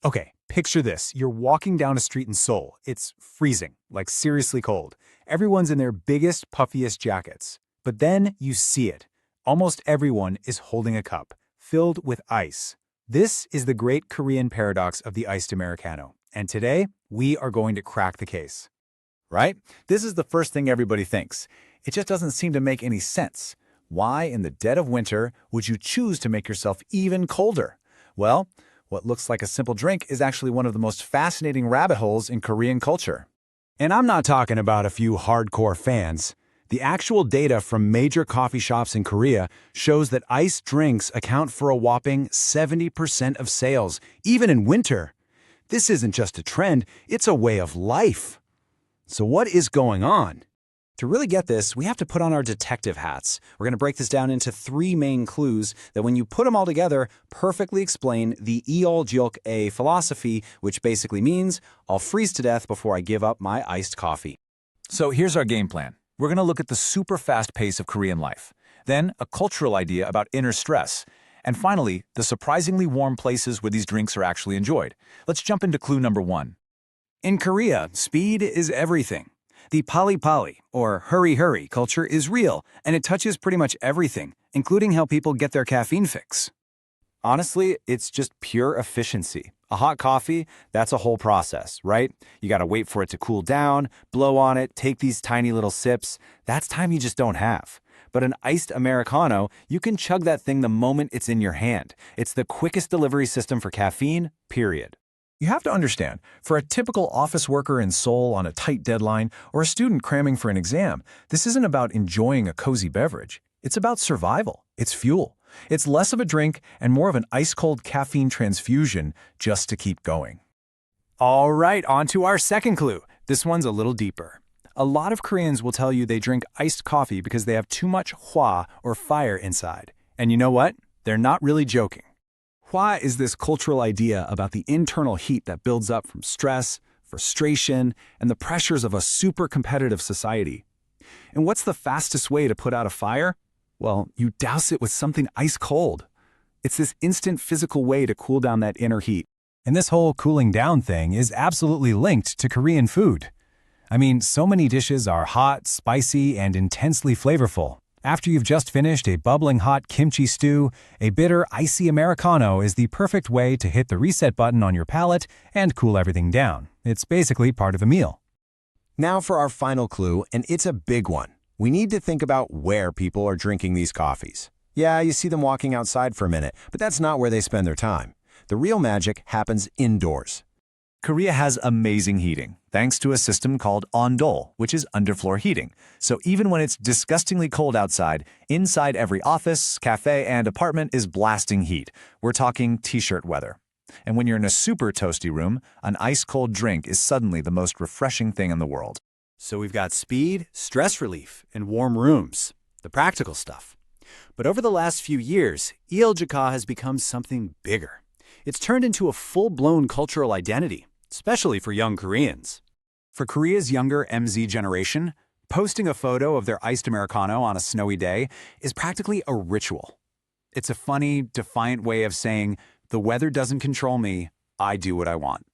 Okay, picture this. You're walking down a street in Seoul. It's freezing, like seriously cold. Everyone's in their biggest, puffiest jackets. But then you see it. Almost everyone is holding a cup, filled with ice. This is the great Korean paradox of the iced Americano. And today, we are going to crack the case. Right? This is the first thing everybody thinks. It just doesn't seem to make any sense. Why, in the dead of winter, would you choose to make yourself even colder? Well, what looks like a simple drink is actually one of the most fascinating rabbit holes in Korean culture. And I'm not talking about a few hardcore fans. The actual data from major coffee shops in Korea shows that iced drinks account for a whopping 70% of sales, even in winter. This isn't just a trend, it's a way of life. So what is going on? To really get this, we have to put on our detective hats. We're going to break this down into 3 main clues that when you put them all together, perfectly explain the Eal-Juk-A philosophy, which basically means I'll freeze to death before I give up my iced coffee. So here's our game plan. We're going to look at the super fast pace of Korean life, then a cultural idea about inner stress, and finally, the surprisingly warm places where these drinks are actually enjoyed. Let's jump into clue number 1. In Korea, speed is everything. The Palli-Palli, or hurry-hurry culture, is real, and it touches pretty much everything, including how people get their caffeine fix. Honestly, it's just pure efficiency. A hot coffee, that's a whole process, right? You gotta wait for it to cool down, blow on it, take these tiny little sips. That's time you just don't have. But an iced Americano, you can chug that thing the moment it's in your hand. It's the quickest delivery system for caffeine, period. You have to understand, for a typical office worker in Seoul on a tight deadline or a student cramming for an exam, this isn't about enjoying a cozy beverage. It's about survival. It's fuel. It's less of a drink and more of an ice-cold caffeine transfusion just to keep going. All right, on to our second clue. This one's a little deeper. A lot of Koreans will tell you they drink iced coffee because they have too much hwa, or fire, inside. And you know what? They're not really joking. Hwa is this cultural idea about the internal heat that builds up from stress, frustration, and the pressures of a super competitive society. And what's the fastest way to put out a fire? Well, you douse it with something ice cold. It's this instant physical way to cool down that inner heat. And this whole cooling down thing is absolutely linked to Korean food. I mean, so many dishes are hot, spicy, and intensely flavorful. After you've just finished a bubbling hot kimchi stew, a bitter, icy Americano is the perfect way to hit the reset button on your palate and cool everything down. It's basically part of a meal. Now for our final clue, and it's a big one. We need to think about where people are drinking these coffees. Yeah, you see them walking outside for a minute, but that's not where they spend their time. The real magic happens indoors. Korea has amazing heating, thanks to a system called ondol, which is underfloor heating. So even when it's disgustingly cold outside, inside every office, cafe, and apartment is blasting heat. We're talking t-shirt weather. And when you're in a super toasty room, an ice-cold drink is suddenly the most refreshing thing in the world. So we've got speed, stress relief, and warm rooms, the practical stuff. But over the last few years, Eal-Juk-A has become something bigger. It's turned into a full-blown cultural identity, especially for young Koreans. For Korea's younger MZ generation, posting a photo of their iced Americano on a snowy day is practically a ritual. It's a funny, defiant way of saying, the weather doesn't control me, I do what I want.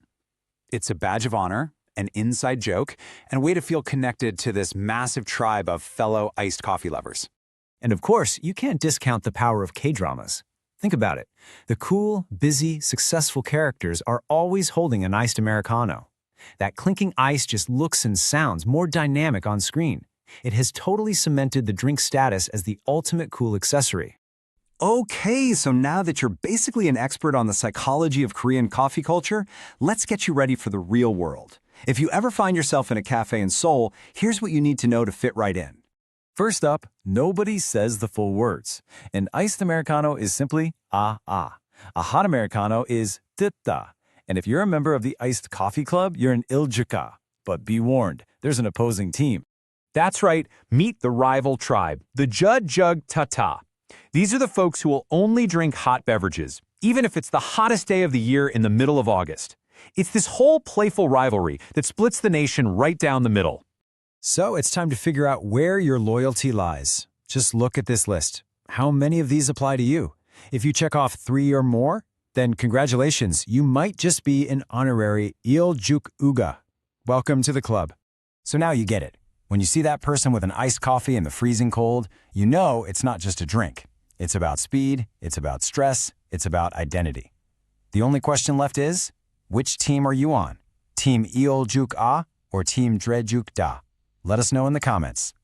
It's a badge of honor, an inside joke, and a way to feel connected to this massive tribe of fellow iced coffee lovers. And of course, you can't discount the power of K-dramas. Think about it. The cool, busy, successful characters are always holding an iced Americano. That clinking ice just looks and sounds more dynamic on screen. It has totally cemented the drink status as the ultimate cool accessory. Okay, so now that you're basically an expert on the psychology of Korean coffee culture, let's get you ready for the real world. If you ever find yourself in a cafe in Seoul, here's what you need to know to fit right in. First up, nobody says the full words. An iced Americano is simply ah. A hot Americano is da. And if you're a member of the iced coffee club, you're an Eal-Juk-A. But be warned, there's an opposing team. That's right, meet the rival tribe, the Jug-Ta-Ta. These are the folks who will only drink hot beverages, even if it's the hottest day of the year in the middle of August. It's this whole playful rivalry that splits the nation right down the middle. So it's time to figure out where your loyalty lies. Just look at this list. How many of these apply to you? If you check off 3 or more, Then congratulations, you might just be an honorary Eal-Juk-A. Welcome to the club. So now you get it. When you see that person with an iced coffee in the freezing cold, you know it's not just a drink. It's about speed, it's about stress, it's about identity. The only question left is, which team are you on? Team Eal-Juk-A or Team Dre-Juk-Da? Let us know in the comments.